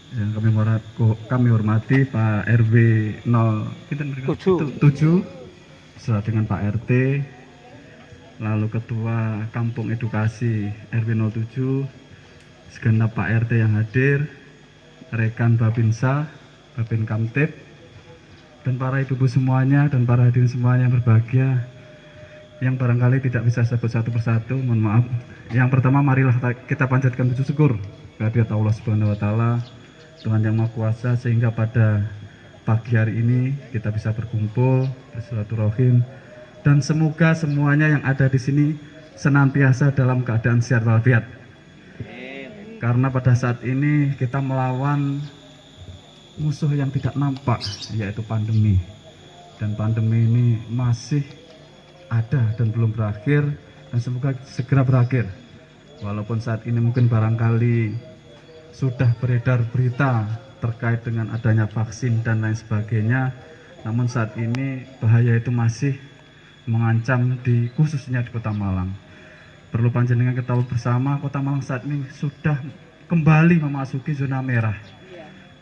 Yang kami hormati Pak RW 07 beserta dengan Pak RT, lalu Ketua Kampung Edukasi RW 07, segenap Pak RT yang hadir, rekan Babinsa, Babin Kamtib, dan para ibu-ibu semuanya dan para hadirin semuanya yang berbahagia, yang barangkali tidak bisa sebut satu persatu, mohon maaf. Yang pertama, marilah kita panjatkan puji syukur kehadirat Allah Subhanahu wa taala, Tuhan yang Maha Kuasa, sehingga pada pagi hari ini kita bisa berkumpul, bersilaturahim, dan semoga semuanya yang ada di sini senantiasa dalam keadaan sehat walafiat. Karena pada saat ini kita melawan musuh yang tidak nampak, yaitu pandemi. Dan pandemi ini masih ada dan belum berakhir, dan semoga segera berakhir. Walaupun saat ini mungkin barangkali sudah beredar berita terkait dengan adanya vaksin dan lain sebagainya, namun saat ini bahaya itu masih mengancam khususnya di Kota Malang. Perlu panjenengan ketahui bersama, Kota Malang saat ini sudah kembali memasuki zona merah.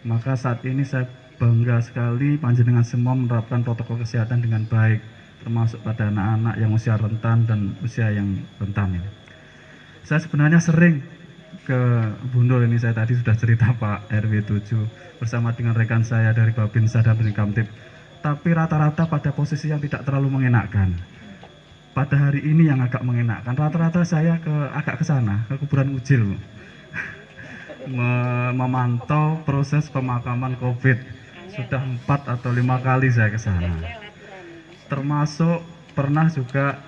Maka saat ini saya bangga sekali panjenengan semua menerapkan protokol kesehatan dengan baik, termasuk pada anak-anak yang usia rentan dan usia yang rentan ini. Saya sebenarnya sering ke Bundul ini, saya tadi sudah cerita Pak RW 7 bersama dengan rekan saya dari Babinsa dan Babin Kamtib, tapi rata-rata pada posisi yang tidak terlalu mengenakkan. Pada hari ini yang agak mengenakkan, rata-rata saya agak ke sana, ke kuburan Ujil, memantau proses pemakaman COVID. Sudah 4 atau 5 kali saya ke sana. Termasuk pernah juga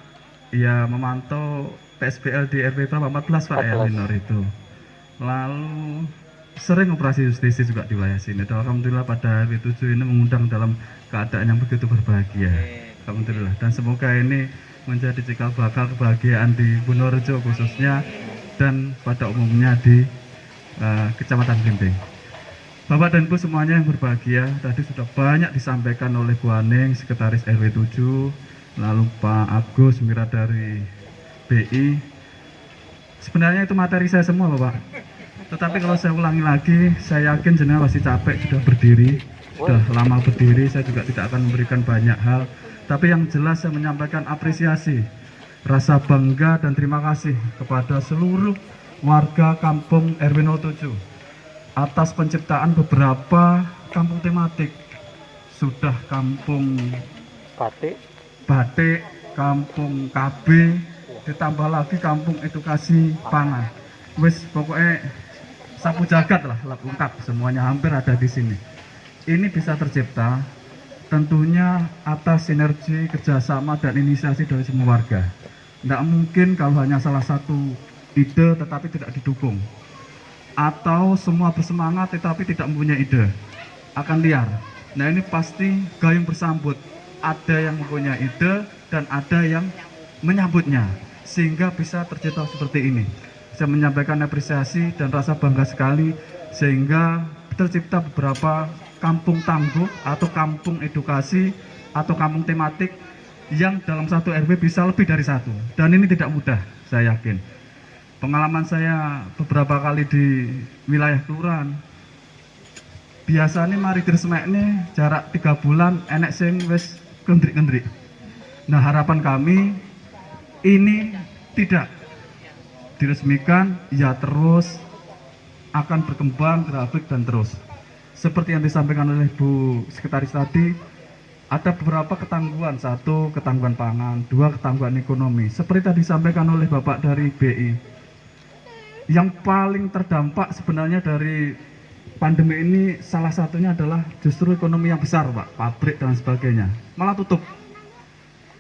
ya memantau PSBL di RW berapa? 14 Pak ya, minor itu. Lalu sering operasi justisi juga di wilayah sini. Dan alhamdulillah pada RW 7 ini mengundang dalam keadaan yang begitu berbahagia. Alhamdulillah. Dan semoga ini menjadi cikal bakal kebahagiaan di Wonorejo khususnya, dan pada umumnya di Kecamatan Belimbing. Bapak dan Ibu semuanya yang berbahagia, tadi sudah banyak disampaikan oleh Bu Aning, Sekretaris RW 7, lalu Pak Agus Mira dari BI. Sebenarnya itu materi saya semua Bapak. Tetapi kalau saya ulangi lagi, saya yakin jenengan pasti capek, sudah berdiri, sudah lama berdiri, saya juga tidak akan memberikan banyak hal. Tapi yang jelas saya menyampaikan apresiasi, rasa bangga dan terima kasih kepada seluruh warga kampung RW 07 atas penciptaan beberapa kampung tematik. Sudah kampung batik, kampung KB, ditambah lagi kampung edukasi pangan. Wis pokoknya sapu jagat lah, lengkap semuanya hampir ada di sini. Ini bisa tercipta tentunya atas sinergi kerjasama dan inisiasi dari semua warga. Tidak mungkin kalau hanya salah satu ide tetapi tidak didukung, atau semua bersemangat tetapi tidak mempunyai ide, akan liar. Nah ini pasti gayung bersambut, ada yang mempunyai ide dan ada yang menyambutnya, sehingga bisa tercipta seperti ini. Saya menyampaikan apresiasi dan rasa bangga sekali, sehingga tercipta beberapa kampung tangguh atau kampung edukasi atau kampung tematik yang dalam satu RW bisa lebih dari satu, dan ini tidak mudah, saya yakin. Pengalaman saya beberapa kali di wilayah kelurahan, biasanya mari diresmek ini jarak 3 bulan enek sing wis kendrik-kendrik. Nah harapan kami ini tidak diresmikan, ya terus akan berkembang grafik dan terus. Seperti yang disampaikan oleh Bu Sekretaris tadi, ada beberapa ketangguhan, 1 ketangguhan pangan, 2 ketangguhan ekonomi. Seperti tadi disampaikan oleh Bapak dari BI, yang paling terdampak sebenarnya dari pandemi ini salah satunya adalah justru ekonomi yang besar Pak, pabrik dan sebagainya malah tutup.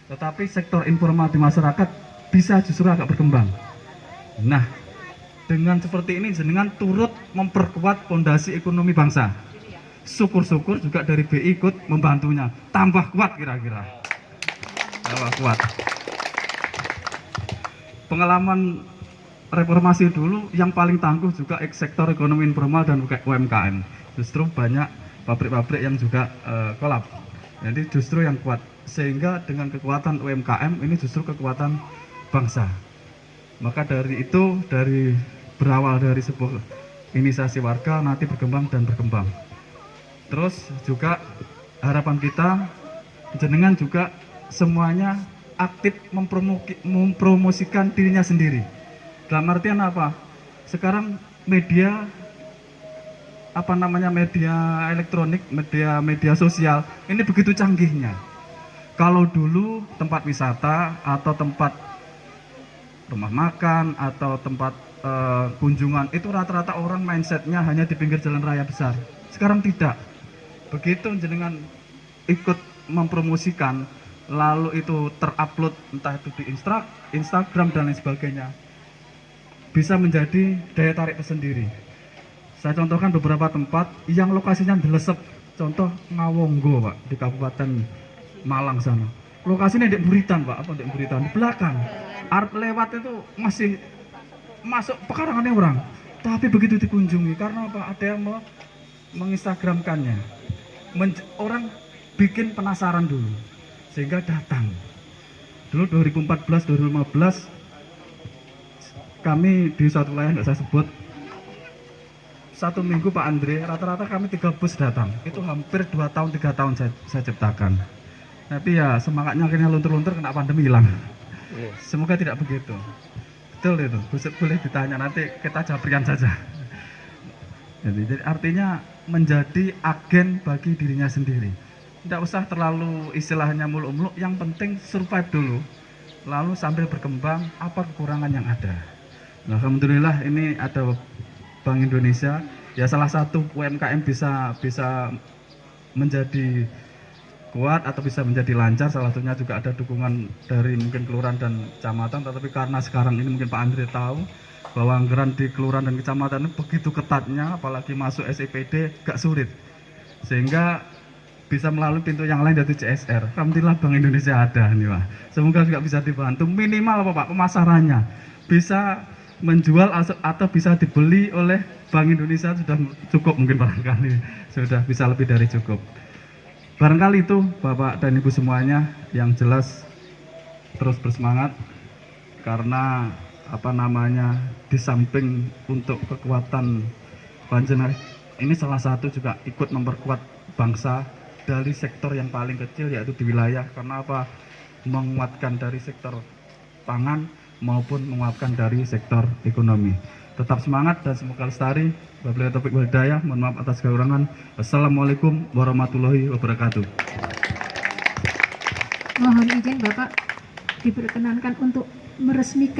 Tetapi sektor informal di masyarakat bisa justru agak berkembang. Nah, dengan seperti ini jenengan turut memperkuat fondasi ekonomi bangsa. Syukur-syukur juga dari BI ikut membantunya, tambah kuat kira-kira. Tambah kuat. Pengalaman reformasi dulu yang paling tangguh juga sektor ekonomi informal dan UMKM. Justru banyak pabrik-pabrik yang juga kolap. Jadi justru yang kuat, sehingga dengan kekuatan UMKM ini justru kekuatan bangsa. Maka dari itu, berawal dari sebuah inisiasi warga nanti berkembang dan berkembang. Terus juga harapan kita jenengan juga semuanya aktif mempromosikan dirinya sendiri. Dalam artian apa? Sekarang media media elektronik, media sosial ini begitu canggihnya. Kalau dulu tempat wisata atau tempat rumah makan atau tempat kunjungan itu rata-rata orang mindsetnya hanya di pinggir jalan raya besar. Sekarang tidak. Begitu jenengan ikut mempromosikan, lalu itu terupload entah itu di Instagram dan lain sebagainya, bisa menjadi daya tarik tersendiri. Saya contohkan beberapa tempat yang lokasinya delesep, contoh Ngawonggo Pak, di Kabupaten Malang sana. Lokasinya di Buritan Pak, di Buritan, di belakang. Arep lewat itu masih masuk pekarangannya orang. Tapi begitu dikunjungi, karena apa? Ada yang mau menginstagramkannya. Orang bikin penasaran dulu, sehingga datang. Dulu 2014-2015 kami di suatu wilayah nggak saya sebut, satu minggu Pak Andre, rata-rata kami 3 bus datang. Itu hampir 2 tahun 3 tahun saya ciptakan. Tapi ya semangatnya akhirnya luntur-luntur kena pandemi hilang. Semoga tidak begitu. Betul itu, boleh ditanya, nanti kita jabrian saja. Jadi artinya menjadi agen bagi dirinya sendiri. Tidak usah terlalu istilahnya muluk-muluk, yang penting survive dulu. Lalu sambil berkembang apa kekurangan yang ada. Nah, alhamdulillah ini ada Bank Indonesia, ya salah satu UMKM bisa menjadi kuat atau bisa menjadi lancar. Salah satunya juga ada dukungan dari mungkin kelurahan dan kecamatan, tetapi karena sekarang ini mungkin Pak Andre tahu bahwa anggaran di kelurahan dan kecamatan ini begitu ketatnya, apalagi masuk SIPD gak sulit, sehingga bisa melalui pintu yang lain dari CSR. Alhamdulillah Bank Indonesia ada nih Pak. Semoga juga bisa dibantu, minimal apa Pak, pemasarannya bisa menjual atau bisa dibeli oleh Bank Indonesia sudah cukup, mungkin barangkali sudah bisa lebih dari cukup. Barangkali itu Bapak dan Ibu semuanya, yang jelas terus bersemangat, karena di samping untuk kekuatan panjenengan ini salah satu juga ikut memperkuat bangsa dari sektor yang paling kecil, yaitu di wilayah. Karena apa? Menguatkan dari sektor pangan maupun menguatkan dari sektor ekonomi. Tetap semangat dan semoga lestari. Wabillahi taufiq wal hidayah. Mohon maaf atas kekurangan. Wassalamualaikum warahmatullahi wabarakatuh. Mohon izin Bapak diperkenankan untuk meresmikan